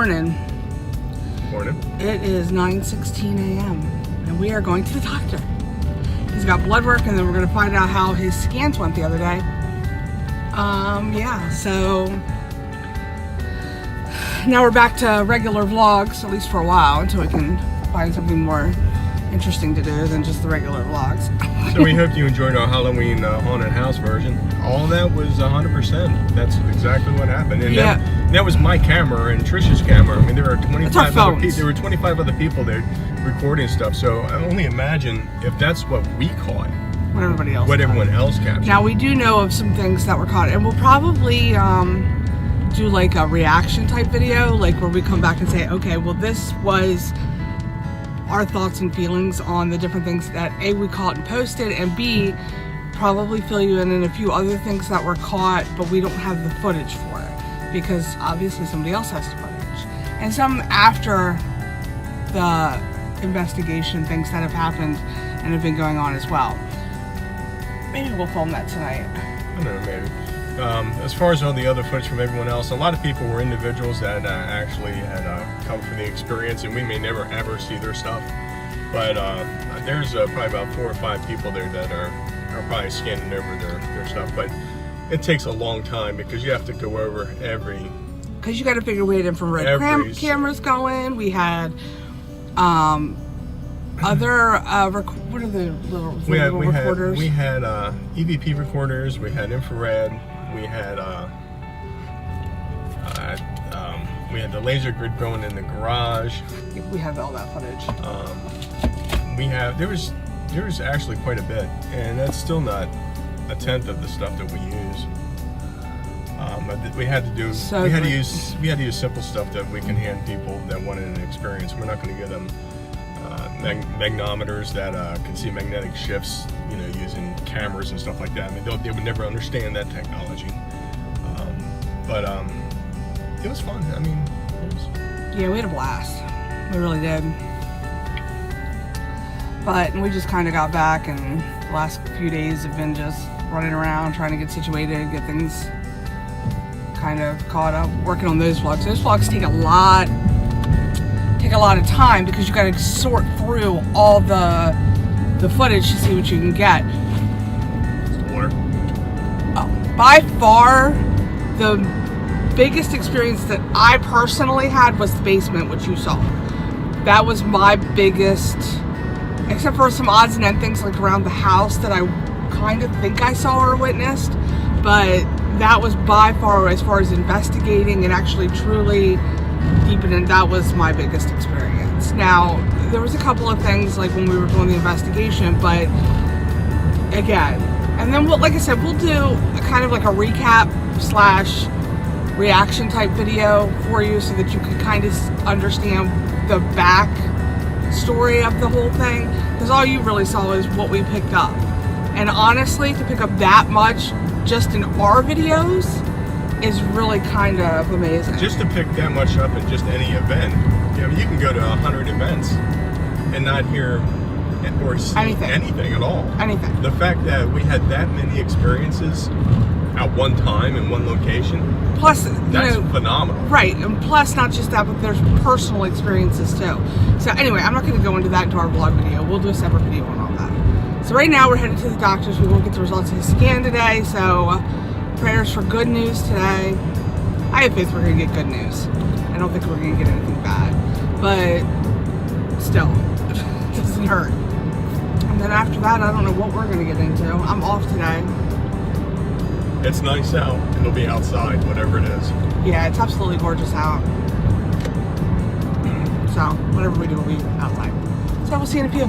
morning. Morning. It is 9:16 a.m. and we are going to the doctor. He's got blood work, and then we're going to find out how his scans went the other day. Yeah, so now we're back to regular vlogs, at least for a while, until we can find something more interesting to do than just the regular vlogs. So we hope you enjoyed our Halloween haunted house version. All of that was 100%. That's exactly what happened. And Yeah. that was my camera and Trisha's camera. I mean, there were 25 our other phones. there were 25 other people there recording stuff. So I only imagine if that's what we caught, What everybody else what got. everyone else captured. Now we do know of some things that were caught, and we'll probably do like a reaction type video, like where we come back and say, okay, well, this was our thoughts and feelings on the different things that A, we caught and posted, and B, probably fill you in a few other things that were caught, but we don't have the footage for it because obviously somebody else has the footage. And some after the investigation, things that have happened and have been going on as well. Maybe we'll film that tonight. I don't know, maybe. As far as all the other footage from everyone else, a lot of people were individuals that actually had come from the experience, and we may never ever see their stuff. But there's probably about 4 or 5 people there that are probably scanning over their stuff. But it takes a long time because you have to go over every... Because you got to figure we had infrared cameras going. We had other what are the little recorders? We had EVP recorders. We had infrared. We had the laser grid going in the garage. We have all that footage. There was actually quite a bit, and that's still not a tenth of the stuff that we use. We had to use simple stuff that we can hand people that wanted an experience. We're not going to give them magnometers that can see magnetic shifts, using cameras and stuff like that. I mean, they would never understand that technology. But it was fun. I mean, yeah, we had a blast. We really did. But we just kind of got back, and the last few days have been just running around, trying to get situated, get things kind of caught up, working on those vlogs. Those vlogs take a lot of time because you got to sort through all the footage to see what you can get. water. By far, the biggest experience that I personally had was the basement, which you saw. That was my biggest, except for some odds and ends things like around the house that I kind of think I saw or witnessed, but that was by far, as far as investigating and actually truly deepening, that was my biggest experience. Now, there was a couple of things like when we were doing the investigation, but again, and then like I said, we'll do a kind of like a recap / reaction type video for you so that you can kind of understand the back story of the whole thing, because all you really saw is what we picked up. And honestly, to pick up that much just in our videos is really kind of amazing. Just to pick that much up in just any event, you can go to 100 events and not hear or see anything at all. Anything. The fact that we had that many experiences at one time in one location, plus that's phenomenal. Right, and plus not just that, but there's personal experiences too. So anyway, I'm not going to go into that into our vlog video. We'll do a separate video on all that. So right now we're headed to the doctor's. We won't get the results of his scan today, so prayers for good news today. I have faith we're going to get good news. I don't think we're going to get anything bad, but still, it doesn't hurt. And then after that, I don't know what we're going to get into. I'm off today. It's nice out. It'll be outside, whatever it is. Yeah, it's absolutely gorgeous out. So, whatever we do, we'll be outside. So, we'll see you in a few.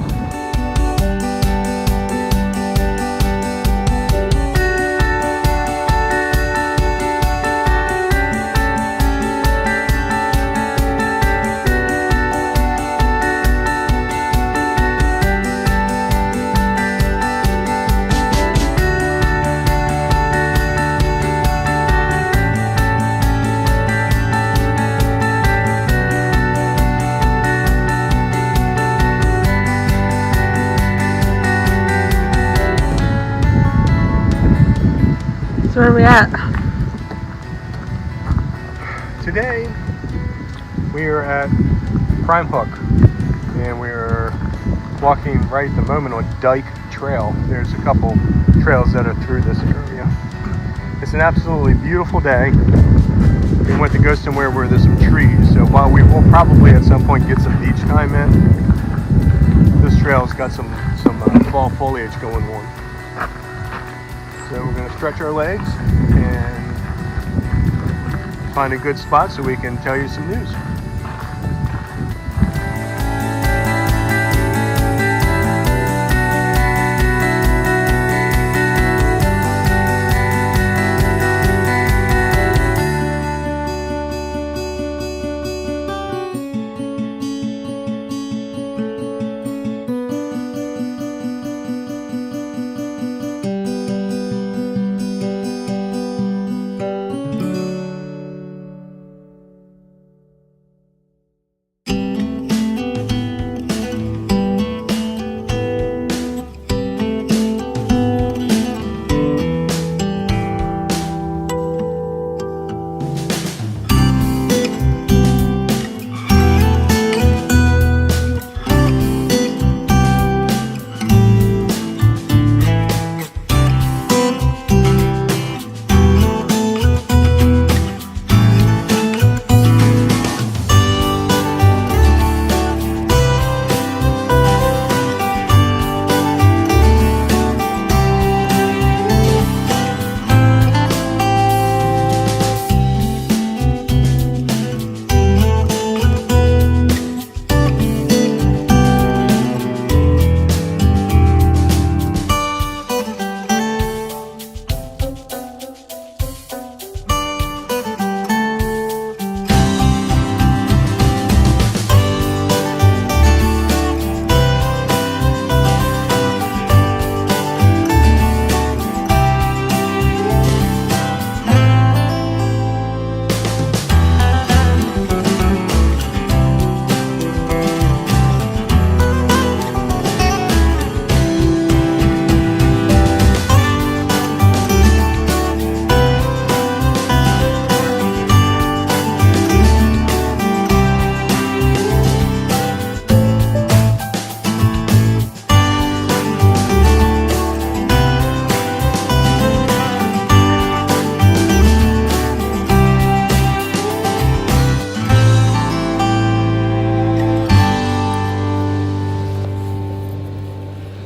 So where are we at? Today, We are at Prime Hook, and we're walking right at the moment on Dyke Trail. There's a couple trails that are through this area. It's an absolutely beautiful day. We went to go somewhere where there's some trees, so while we will probably at some point get some beach time in, this trail's got some fall foliage going on. So we're going to stretch our legs and find a good spot so we can tell you some news.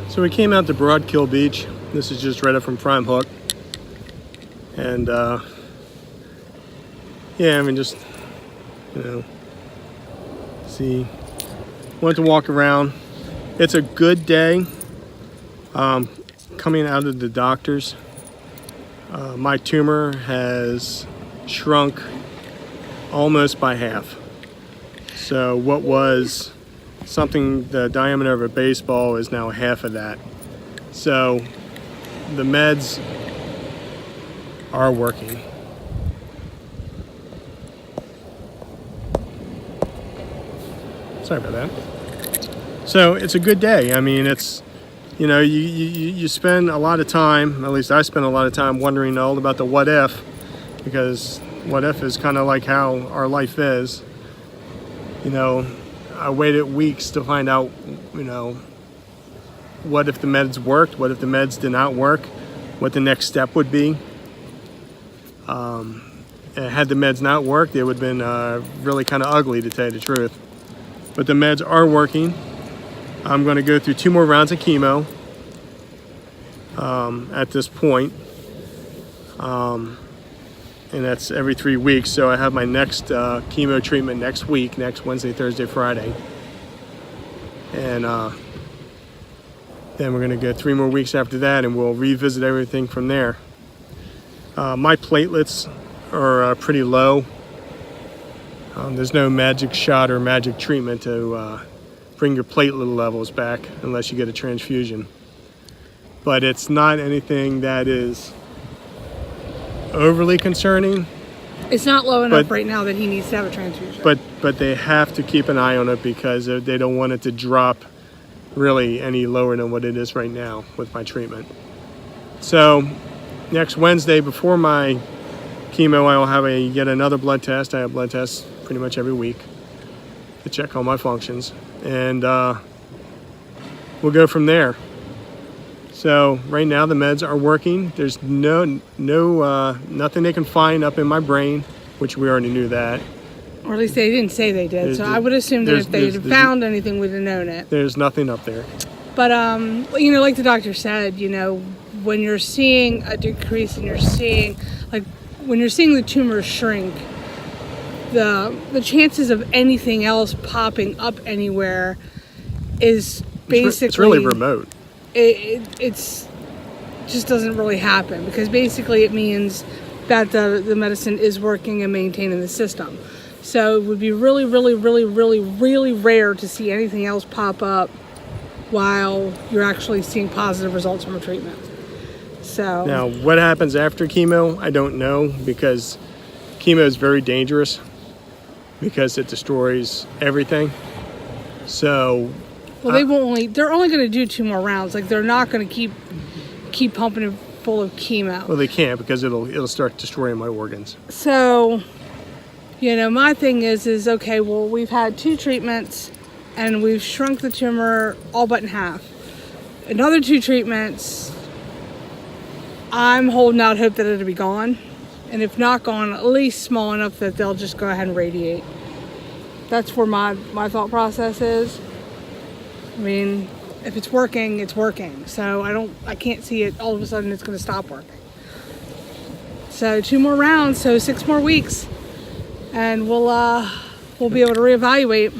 So we came out to Broadkill Beach. This is just right up from Prime Hook. And yeah, I mean, just, see, went to walk around. It's a good day. Coming out of the doctor's, my tumor has shrunk almost by half. So what was something the diameter of a baseball is now half of that. So the meds are working. Sorry about that. So it's a good day. I mean, it's, you spend a lot of time, at least I spend a lot of time wondering all about the what if, because what if is kind of like how our life is. I waited weeks to find out, what if the meds worked, what if the meds did not work, what the next step would be. Had the meds not worked, it would have been really kind of ugly, to tell you the truth. But the meds are working. I'm going to go through 2 more rounds of chemo at this point. And that's every 3 weeks. So I have my next chemo treatment next week, next Wednesday, Thursday, Friday. And then we're going to go 3 more weeks after that, and we'll revisit everything from there. My platelets are pretty low. There's no magic shot or magic treatment to bring your platelet levels back unless you get a transfusion. But it's not anything that is overly concerning. It's not low enough right now that he needs to have a transfusion. But they have to keep an eye on it because they don't want it to drop really any lower than what it is right now with my treatment. So next Wednesday before my chemo, I will have yet another blood test. I have blood tests pretty much every week. to check all my functions, and we'll go from there. So right now the meds are working. There's nothing they can find up in my brain, which we already knew that. Or at least they didn't say they did. So I would assume that if they had found anything, we'd have known it. There's nothing up there. But, you know, like the doctor said, you know, when you're seeing a decrease and you're seeing, like, when you're seeing the tumor shrink, the chances of anything else popping up anywhere is basically... It's really remote. It's just doesn't really happen, because basically it means that the medicine is working and maintaining the system. So it would be really, really, really, really, really rare to see anything else pop up while you're actually seeing positive results from a treatment. So now, what happens after chemo, I don't know, because chemo is very dangerous because it destroys everything. So well, they're only going to do 2 more rounds. Like, they're not going to keep pumping it full of chemo. Well, they can't, because it'll start destroying my organs. So, you know, my thing is okay, well, we've had 2 treatments and we've shrunk the tumor all but in half. Another 2 treatments, I'm holding out hope that it'll be gone. And if not gone, at least small enough that they'll just go ahead and radiate. That's where my thought process is. I mean, if it's working, it's working. So I can't see it all of a sudden it's going to stop working. So 2 more rounds, so 6 more weeks, and we'll be able to reevaluate.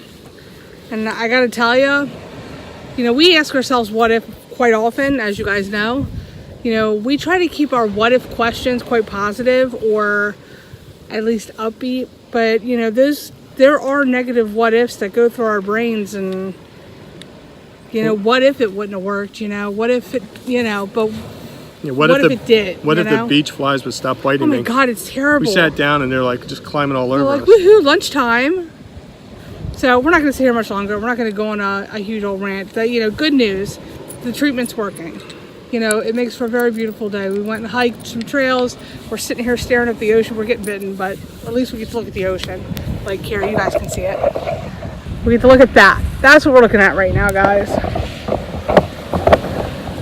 And I got to tell you, you know, we ask ourselves what if quite often, as you guys know. You know, we try to keep our what if questions quite positive, or at least upbeat. But you know, there are negative what ifs that go through our brains, and you know, what if it wouldn't have worked? You know, what if it, you know, but yeah, what if it did? What if the beach flies would stop biting me? Oh my God, it's terrible. We sat down and they're like just climbing all over us. Like, woohoo, lunchtime. So we're not going to sit here much longer. We're not going to go on a huge old rant. That, you know, good news, the treatment's working. You know, it makes for a very beautiful day. We went and hiked some trails. We're sitting here staring at the ocean. We're getting bitten, but at least we get to look at the ocean. Like here, you guys can see it. We get to look at that. That's what we're looking at right now, guys.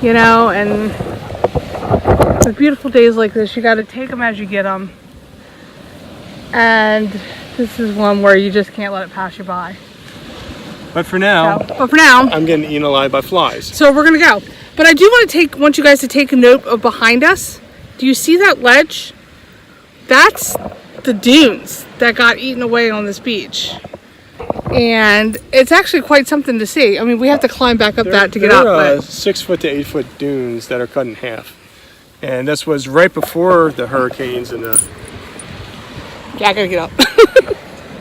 You know, and with beautiful days like this, you got to take them as you get them. And this is one where you just can't let it pass you by. But for now, I'm getting eaten alive by flies. So we're gonna go. But I do want you guys to take a note of behind us. Do you see that ledge? That's the dunes that got eaten away on this beach. And it's actually quite something to see. I mean, we have to climb back up that to get up. There are 6 foot to 8 foot dunes that are cut in half. And this was right before the hurricanes and the... Yeah, I gotta get up.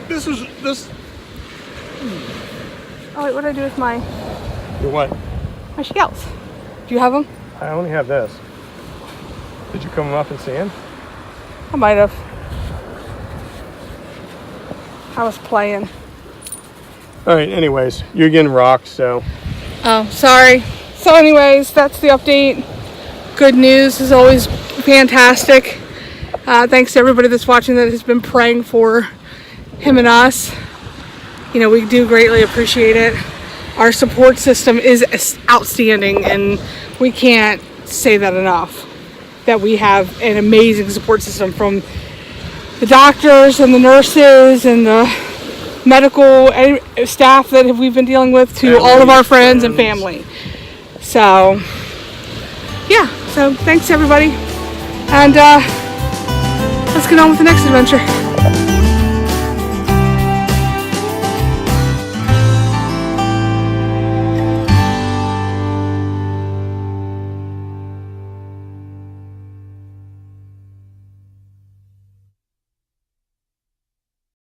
This. Oh wait, what did I do with my... Your what? My shells. Do you have them? I only have this. Did you come up and see him? I might have. I was playing. All right, anyways, you're getting rocked, so... Oh, sorry. So anyways, that's the update. Good news is always fantastic. Thanks to everybody that's watching that has been praying for him and us. You know, we do greatly appreciate it. Our support system is outstanding, and we can't say that enough. That we have an amazing support system from the doctors and the nurses and the medical staff that we've been dealing with to all of our friends and family. So, yeah. So thanks everybody, and let's get on with the next adventure.